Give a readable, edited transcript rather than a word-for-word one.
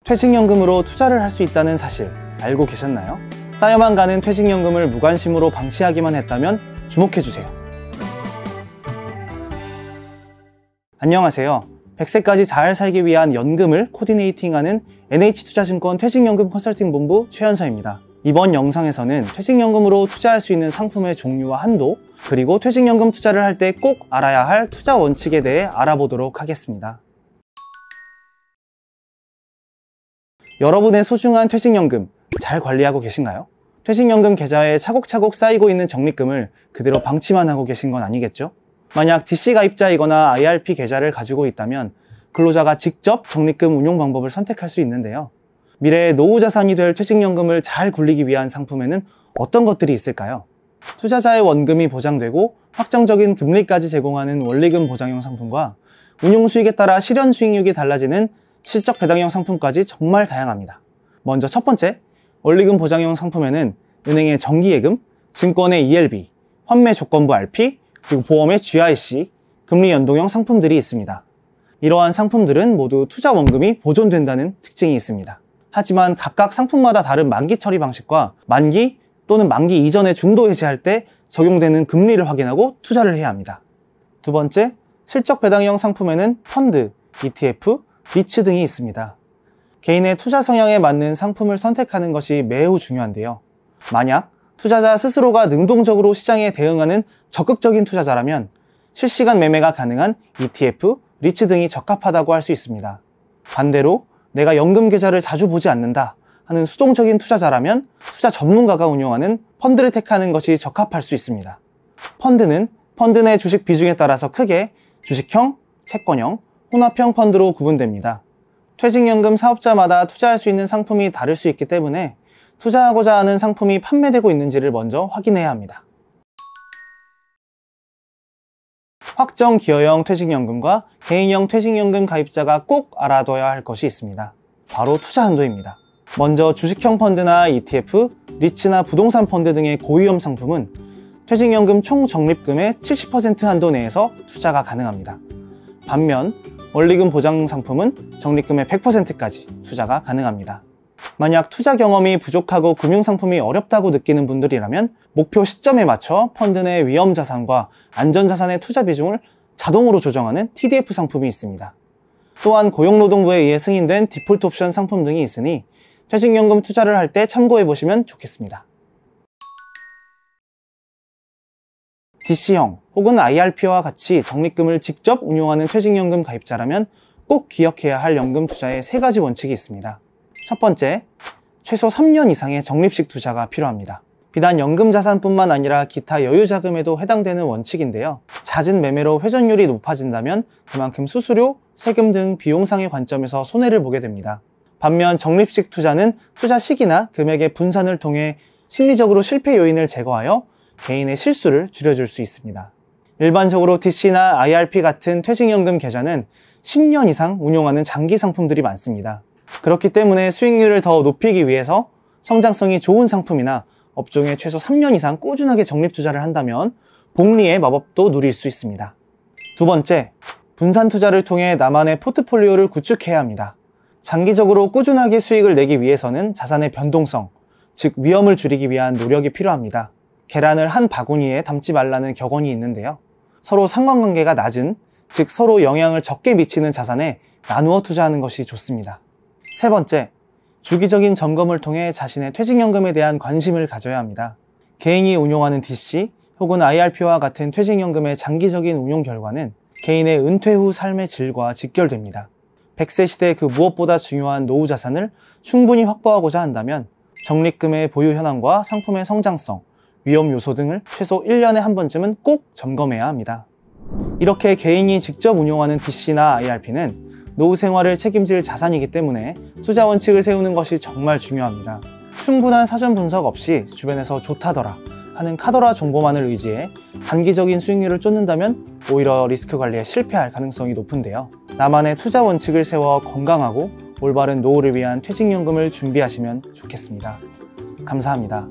퇴직연금으로 투자를 할 수 있다는 사실 알고 계셨나요? 쌓여만 가는 퇴직연금을 무관심으로 방치하기만 했다면 주목해주세요. 안녕하세요. 100세까지 잘 살기 위한 연금을 코디네이팅하는 NH투자증권 퇴직연금 컨설팅본부 최현서입니다. 이번 영상에서는 퇴직연금으로 투자할 수 있는 상품의 종류와 한도, 그리고 퇴직연금 투자를 할 때 꼭 알아야 할 투자 원칙에 대해 알아보도록 하겠습니다. 여러분의 소중한 퇴직연금 잘 관리하고 계신가요? 퇴직연금 계좌에 차곡차곡 쌓이고 있는 적립금을 그대로 방치만 하고 계신 건 아니겠죠? 만약 DC 가입자이거나 IRP 계좌를 가지고 있다면 근로자가 직접 적립금 운용 방법을 선택할 수 있는데요. 미래의 노후 자산이 될 퇴직연금을 잘 굴리기 위한 상품에는 어떤 것들이 있을까요? 투자자의 원금이 보장되고 확정적인 금리까지 제공하는 원리금 보장형 상품과 운용 수익에 따라 실현 수익률이 달라지는 실적 배당형 상품까지 정말 다양합니다. 먼저 첫 번째, 원리금 보장형 상품에는 은행의 정기예금, 증권의 ELB, 환매 조건부 RP, 그리고 보험의 GIC, 금리 연동형 상품들이 있습니다. 이러한 상품들은 모두 투자 원금이 보존된다는 특징이 있습니다. 하지만 각각 상품마다 다른 만기 처리 방식과 만기 또는 만기 이전에 중도 해지할 때 적용되는 금리를 확인하고 투자를 해야 합니다. 두 번째, 실적 배당형 상품에는 펀드, ETF, 리츠 등이 있습니다. 개인의 투자 성향에 맞는 상품을 선택하는 것이 매우 중요한데요. 만약 투자자 스스로가 능동적으로 시장에 대응하는 적극적인 투자자라면 실시간 매매가 가능한 ETF, 리츠 등이 적합하다고 할 수 있습니다. 반대로 내가 연금 계좌를 자주 보지 않는다 하는 수동적인 투자자라면 투자 전문가가 운영하는 펀드를 택하는 것이 적합할 수 있습니다. 펀드는 펀드 내 주식 비중에 따라서 크게 주식형, 채권형, 혼합형 펀드로 구분됩니다. 퇴직연금 사업자마다 투자할 수 있는 상품이 다를 수 있기 때문에 투자하고자 하는 상품이 판매되고 있는지를 먼저 확인해야 합니다. 확정 기여형 퇴직연금과 개인형 퇴직연금 가입자가 꼭 알아둬야 할 것이 있습니다. 바로 투자 한도입니다. 먼저 주식형 펀드나 ETF, 리츠나 부동산 펀드 등의 고위험 상품은 퇴직연금 총 적립금의 70% 한도 내에서 투자가 가능합니다. 반면 원리금 보장 상품은 적립금의 100%까지 투자가 가능합니다. 만약 투자 경험이 부족하고 금융상품이 어렵다고 느끼는 분들이라면 목표 시점에 맞춰 펀드 내 위험자산과 안전자산의 투자 비중을 자동으로 조정하는 TDF 상품이 있습니다. 또한 고용노동부에 의해 승인된 디폴트 옵션 상품 등이 있으니 퇴직연금 투자를 할 때 참고해보시면 좋겠습니다. DC형 혹은 IRP와 같이 적립금을 직접 운용하는 퇴직연금 가입자라면 꼭 기억해야 할 연금 투자에 3가지 원칙이 있습니다. 첫 번째, 최소 3년 이상의 적립식 투자가 필요합니다. 비단 연금 자산뿐만 아니라 기타 여유자금에도 해당되는 원칙인데요. 잦은 매매로 회전율이 높아진다면 그만큼 수수료, 세금 등 비용상의 관점에서 손해를 보게 됩니다. 반면 적립식 투자는 투자 시기나 금액의 분산을 통해 심리적으로 실패 요인을 제거하여 개인의 실수를 줄여줄 수 있습니다. 일반적으로 DC나 IRP 같은 퇴직연금 계좌는 10년 이상 운용하는 장기 상품들이 많습니다. 그렇기 때문에 수익률을 더 높이기 위해서 성장성이 좋은 상품이나 업종에 최소 3년 이상 꾸준하게 적립 투자를 한다면 복리의 마법도 누릴 수 있습니다. 두 번째, 분산 투자를 통해 나만의 포트폴리오를 구축해야 합니다. 장기적으로 꾸준하게 수익을 내기 위해서는 자산의 변동성, 즉 위험을 줄이기 위한 노력이 필요합니다. 계란을 한 바구니에 담지 말라는 격언이 있는데요. 서로 상관관계가 낮은, 즉 서로 영향을 적게 미치는 자산에 나누어 투자하는 것이 좋습니다. 세 번째, 주기적인 점검을 통해 자신의 퇴직연금에 대한 관심을 가져야 합니다. 개인이 운용하는 DC 혹은 IRP와 같은 퇴직연금의 장기적인 운용 결과는 개인의 은퇴 후 삶의 질과 직결됩니다. 100세 시대 그 무엇보다 중요한 노후 자산을 충분히 확보하고자 한다면 적립금의 보유 현황과 상품의 성장성, 위험 요소 등을 최소 1년에 한 번쯤은 꼭 점검해야 합니다. 이렇게 개인이 직접 운용하는 DC나 IRP는 노후 생활을 책임질 자산이기 때문에 투자 원칙을 세우는 것이 정말 중요합니다. 충분한 사전 분석 없이 주변에서 좋다더라 하는 카더라 정보만을 의지해 단기적인 수익률을 쫓는다면 오히려 리스크 관리에 실패할 가능성이 높은데요. 나만의 투자 원칙을 세워 건강하고 올바른 노후를 위한 퇴직연금을 준비하시면 좋겠습니다. 감사합니다.